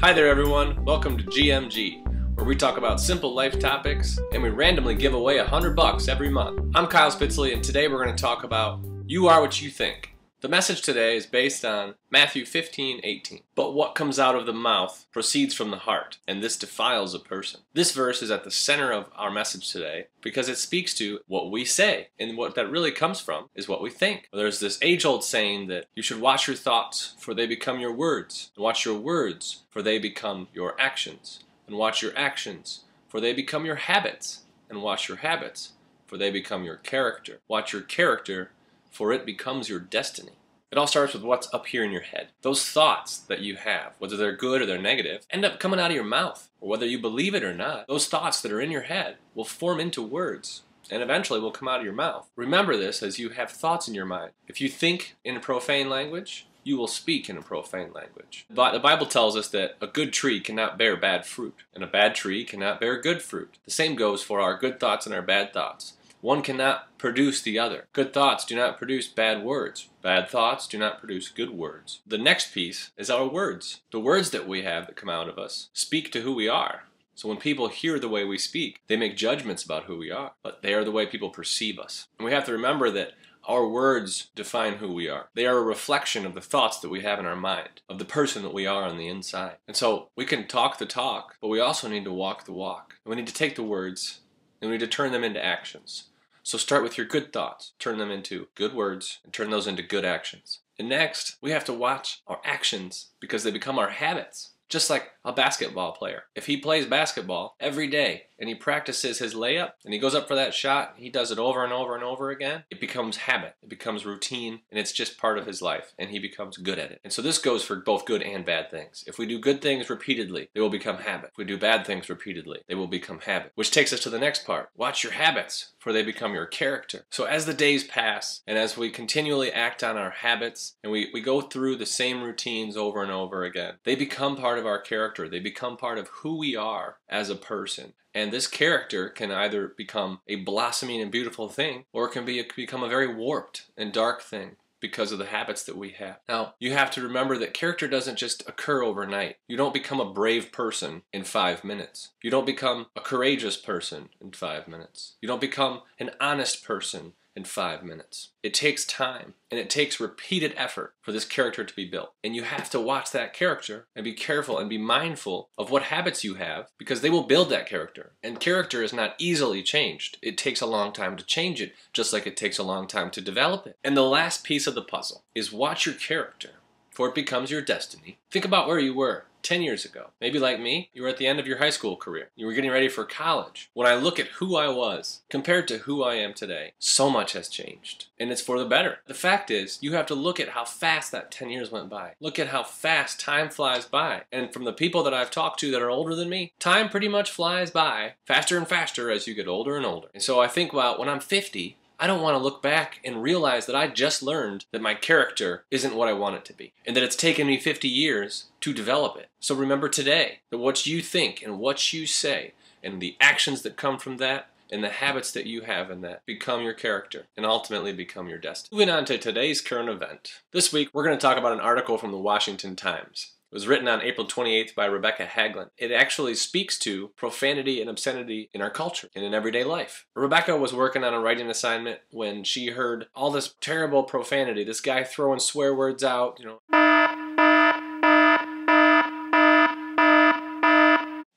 Hi there everyone, welcome to GMG, where we talk about simple life topics and we randomly give away $100 every month. I'm Kyle Spitzley and today we're going to talk about You Are What You Think. The message today is based on Matthew 15:18. But what comes out of the mouth proceeds from the heart, and this defiles a person. This verse is at the center of our message today because it speaks to what we say, and what that really comes from is what we think. There's this age-old saying that you should watch your thoughts, for they become your words, and watch your words, for they become your actions, and watch your actions, for they become your habits, and watch your habits, for they become your character. Watch your character, for it becomes your destiny. It all starts with what's up here in your head. Those thoughts that you have, whether they're good or they're negative, end up coming out of your mouth. Or whether you believe it or not, those thoughts that are in your head will form into words and eventually will come out of your mouth. Remember this as you have thoughts in your mind. If you think in a profane language, you will speak in a profane language. But the Bible tells us that a good tree cannot bear bad fruit, and a bad tree cannot bear good fruit. The same goes for our good thoughts and our bad thoughts. One cannot produce the other. Good thoughts do not produce bad words. Bad thoughts do not produce good words. The next piece is our words. The words that we have that come out of us speak to who we are. So when people hear the way we speak, they make judgments about who we are. But they are the way people perceive us. And we have to remember that our words define who we are. They are a reflection of the thoughts that we have in our mind, of the person that we are on the inside. And so we can talk the talk, but we also need to walk the walk. And we need to take the words and we need to turn them into actions. So start with your good thoughts, turn them into good words, and turn those into good actions. And next, we have to watch our actions because they become our habits. Just like a basketball player. If he plays basketball every day and he practices his layup and he goes up for that shot, he does it over and over and over again, it becomes habit, it becomes routine, and it's just part of his life, and he becomes good at it. And so this goes for both good and bad things. If we do good things repeatedly, they will become habit. If we do bad things repeatedly, they will become habit. Which takes us to the next part. Watch your habits, for they become your character. So as the days pass, and as we continually act on our habits, and we go through the same routines over and over again, they become part of our character. They become part of who we are as a person. And this character can either become a blossoming and beautiful thing, or it can become a very warped and dark thing because of the habits that we have. Now, you have to remember that character doesn't just occur overnight. You don't become a brave person in 5 minutes. You don't become a courageous person in 5 minutes. You don't become an honest person in 5 minutes. It takes time, and it takes repeated effort for this character to be built. And you have to watch that character and be careful and be mindful of what habits you have, because they will build that character. And character is not easily changed. It takes a long time to change it, just like it takes a long time to develop it. And the last piece of the puzzle is watch your character, for it becomes your destiny. Think about where you were 10 years ago. Maybe like me, you were at the end of your high school career. You were getting ready for college. When I look at who I was compared to who I am today, so much has changed. And it's for the better. The fact is, you have to look at how fast that 10 years went by. Look at how fast time flies by. And from the people that I've talked to that are older than me, time pretty much flies by faster and faster as you get older and older. And so I think, well, when I'm 50, I don't want to look back and realize that I just learned that my character isn't what I want it to be, and that it's taken me 50 years to develop it. So remember today that what you think and what you say and the actions that come from that and the habits that you have in that become your character and ultimately become your destiny. Moving on to today's current event. This week we're going to talk about an article from the Washington Times. It was written on April 28th by Rebecca Haglund. It actually speaks to profanity and obscenity in our culture and in everyday life. Rebecca was working on a writing assignment when she heard all this terrible profanity, this guy throwing swear words out,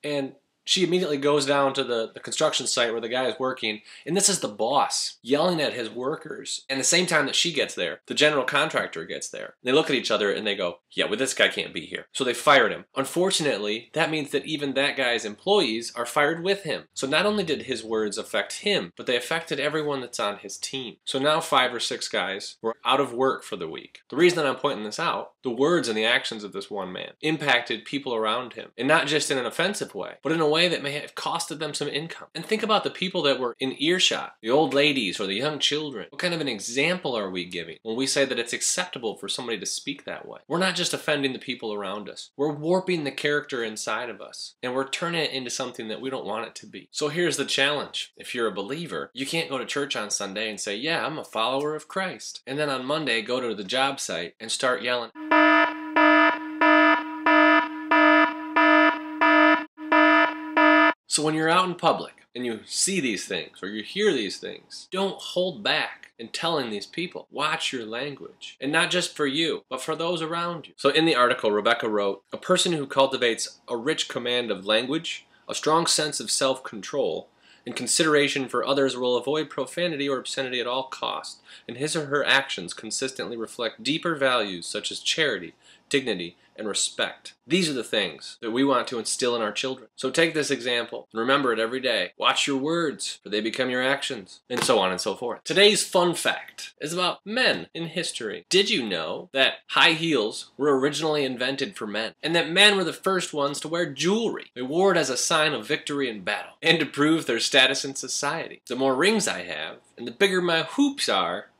and she immediately goes down to the construction site where the guy is working, and this is the boss yelling at his workers. And the same time that she gets there, the general contractor gets there. They look at each other and they go, yeah, well, this guy can't be here. So they fired him. Unfortunately, that means that even that guy's employees are fired with him. So not only did his words affect him, but they affected everyone that's on his team. So now 5 or 6 guys were out of work for the week. The reason that I'm pointing this out, the words and the actions of this one man impacted people around him. And not just in an offensive way, but in a way that may have costed them some income. And think about the people that were in earshot, the old ladies or the young children. What kind of an example are we giving when we say that it's acceptable for somebody to speak that way? We're not just offending the people around us. We're warping the character inside of us, and we're turning it into something that we don't want it to be. So here's the challenge. If you're a believer, you can't go to church on Sunday and say, yeah, I'm a follower of Christ. And then on Monday, go to the job site and start yelling, So when you're out in public and you see these things or you hear these things, don't hold back in telling these people. Watch your language. And not just for you, but for those around you. So in the article, Rebecca wrote, "A person who cultivates a rich command of language, a strong sense of self-control, and consideration for others will avoid profanity or obscenity at all costs, and his or her actions consistently reflect deeper values such as charity, dignity, and respect." These are the things that we want to instill in our children. So take this example and remember it every day. Watch your words, for they become your actions, and so on and so forth. Today's fun fact is about men in history. Did you know that high heels were originally invented for men, and that men were the first ones to wear jewelry? They wore it as a sign of victory in battle, and to prove their status in society. The more rings I have, and the bigger my hoops are,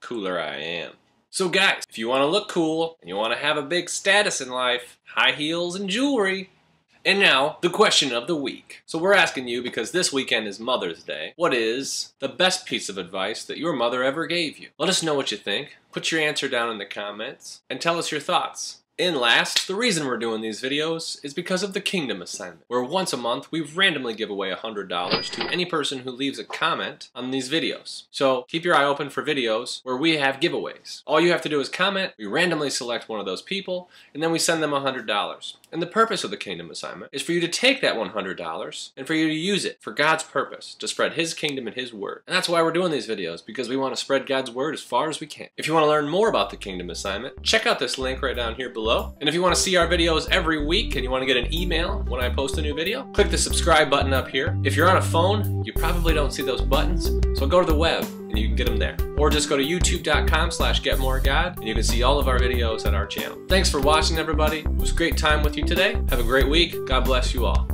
cooler I am. So guys, if you want to look cool and you want to have a big status in life, high heels and jewelry. And now, the question of the week. So we're asking you, because this weekend is Mother's Day, what is the best piece of advice that your mother ever gave you? Let us know what you think. Put your answer down in the comments and tell us your thoughts. And last, the reason we're doing these videos is because of the Kingdom Assignment, where once a month we randomly give away $100 to any person who leaves a comment on these videos. So keep your eye open for videos where we have giveaways. All you have to do is comment, we randomly select one of those people, and then we send them $100. And the purpose of the Kingdom Assignment is for you to take that $100 and for you to use it for God's purpose, to spread His kingdom and His word. And that's why we're doing these videos, because we want to spread God's word as far as we can. If you want to learn more about the Kingdom Assignment, check out this link right down here below. And if you want to see our videos every week and you want to get an email when I post a new video, click the subscribe button up here. If you're on a phone, you probably don't see those buttons, so go to the web and you can get them there. Or just go to youtube.com/getmoregod and you can see all of our videos at our channel. Thanks for watching, everybody. It was a great time with you today. Have a great week. God bless you all.